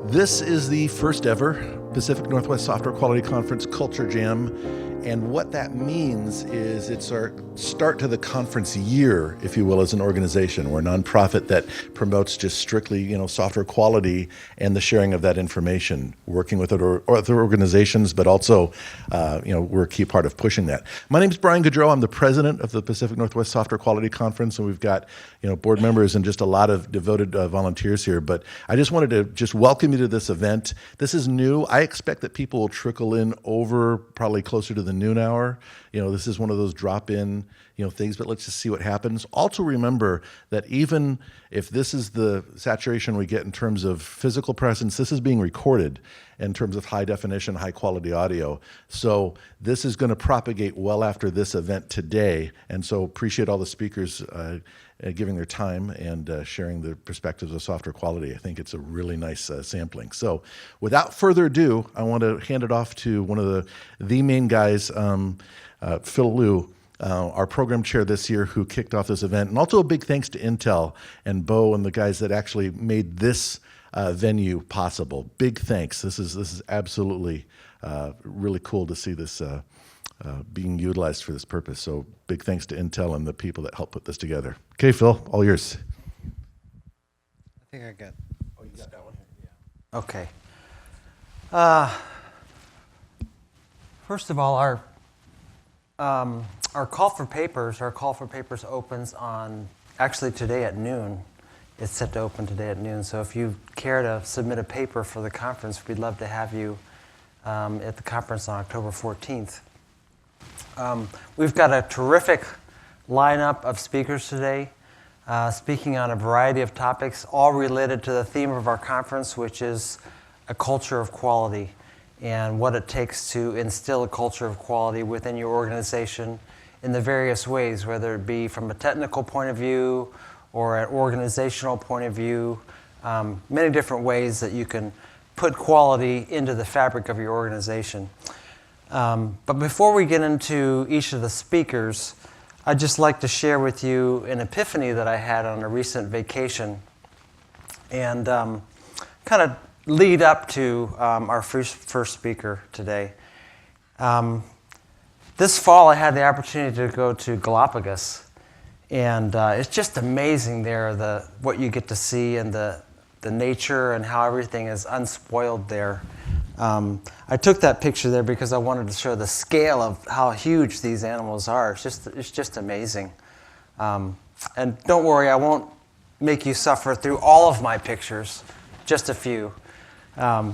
This is the first ever Pacific Northwest Software Quality Conference Culture Jam. And what that means is it's our start to the conference year, if you will, as an organization. We're a nonprofit that promotes just strictly, software quality and the sharing of that information, working with other organizations, but also, we're a key part of pushing that. My name is Brian Gaudreau. I'm the president of the Pacific Northwest Software Quality Conference, and we've got, board members and just a lot of devoted volunteers here. But I just wanted to just welcome you to this event. This is new. I expect that people will trickle in over probably closer to the noon hour. This is one of those drop-in, things, but let's just see what happens. Also remember that even if this is the saturation we get in terms of physical presence, this is being recorded in terms of high definition, high quality audio. So this is going to propagate well after this event today. And so appreciate all the speakers giving their time and sharing their perspectives of software quality. I think it's a really nice sampling. So without further ado, I want to hand it off to one of the main guys, Phil Liu, our program chair this year, who kicked off this event. And also a big thanks to Intel and Bo and the guys that actually made this venue possible. Big thanks. This is absolutely really cool to see this being utilized for this purpose. So big thanks to Intel and the people that helped put this together. Okay, Phil, all yours. I think I got. Oh, you got that one here? Yeah. Okay. First of all, our call for papers opens on actually today at noon. It's set to open today at noon. So if you care to submit a paper for the conference, we'd love to have you at the conference on October 14th. We've got a terrific lineup of speakers today, speaking on a variety of topics, all related to the theme of our conference, which is a culture of quality and what it takes to instill a culture of quality within your organization in the various ways, whether it be from a technical point of view or an organizational point of view, many different ways that you can put quality into the fabric of your organization. But before we get into each of the speakers, I'd just like to share with you an epiphany that I had on a recent vacation and kind of lead up to our first speaker today. This fall, I had the opportunity to go to Galapagos, and it's just amazing there, what you get to see and the nature and how everything is unspoiled there. I took that picture there because I wanted to show the scale of how huge these animals are. It's just amazing. And don't worry, I won't make you suffer through all of my pictures, just a few.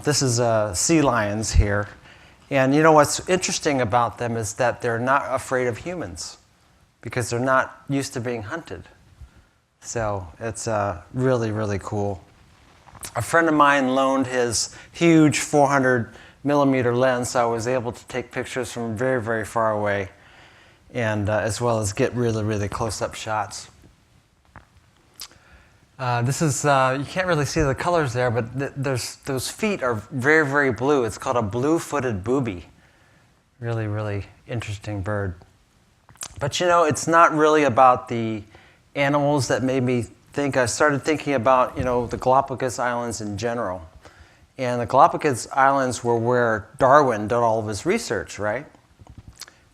This is sea lions here. And what's interesting about them is that they're not afraid of humans because they're not used to being hunted. So it's really, really cool. A friend of mine loaned his huge 400 millimeter lens, so I was able to take pictures from very, very far away, and as well as get really, really close-up shots. This is, you can't really see the colors there, but those feet are very, very blue. It's called a blue-footed booby. Really, really interesting bird. But it's not really about the animals that made me think. I started thinking about, the Galapagos Islands in general. And the Galapagos Islands were where Darwin did all of his research, right?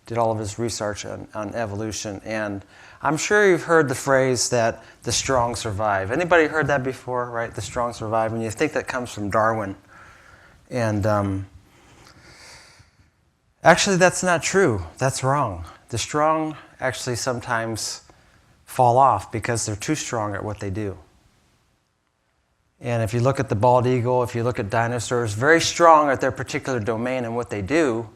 Did all of his research on evolution. And I'm sure you've heard the phrase that the strong survive. Anybody heard that before, right? The strong survive. And you think that comes from Darwin. And actually, that's not true. That's wrong. The strong actually sometimes fall off because they're too strong at what they do. And if you look at the bald eagle, if you look at dinosaurs, very strong at their particular domain and what they do,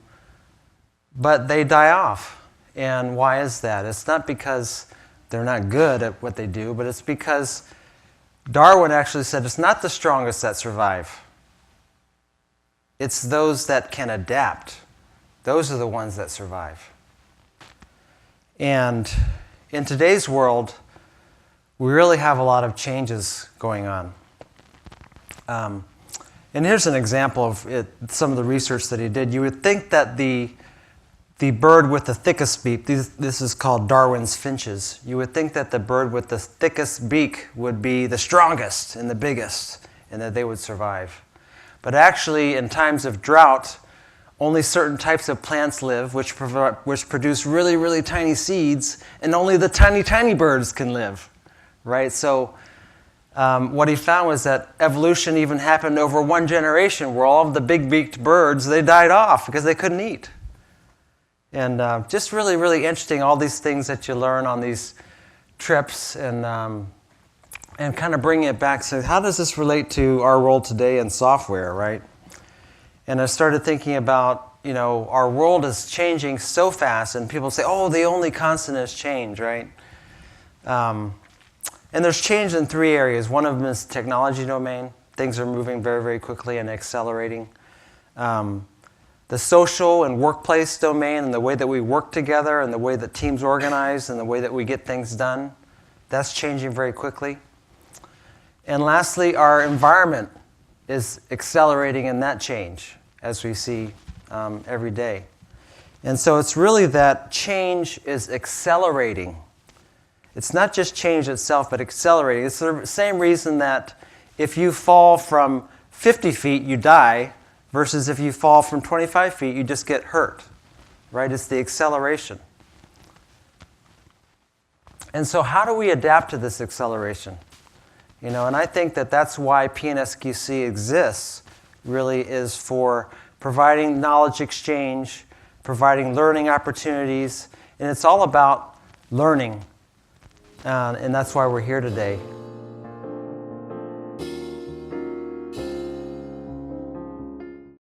but they die off. And why is that? It's not because they're not good at what they do, but it's because Darwin actually said it's not the strongest that survive. It's those that can adapt. Those are the ones that survive. And in today's world, we really have a lot of changes going on. And here's an example of some of the research that he did. You would think that the bird with the thickest beak, this is called Darwin's finches. You would think that the bird with the thickest beak would be the strongest and the biggest. and that they would survive. But actually, in times of drought, only certain types of plants live, which produce really, really tiny seeds, and only the tiny, tiny birds can live, right? So what he found was that evolution even happened over one generation, where all of the big-beaked birds, they died off because they couldn't eat. And just really, really interesting, all these things that you learn on these trips, and kind of bringing it back. So how does this relate to our role today in software, right? And I started thinking about, our world is changing so fast, and people say, oh, the only constant is change, right? And there's change in three areas. One of them is technology domain. Things are moving very, very quickly and accelerating. The social and workplace domain, and the way that we work together, and the way that teams organize, and the way that we get things done, that's changing very quickly. And lastly, our environment is accelerating in that change, as we see every day. And so it's really that change is accelerating. It's not just change itself, but accelerating. It's the same reason that if you fall from 50 feet, you die, versus if you fall from 25 feet, you just get hurt, right? It's the acceleration. And so how do we adapt to this acceleration? And I think that that's why PNSQC exists, really, is for providing knowledge exchange, providing learning opportunities, and it's all about learning. And that's why we're here today.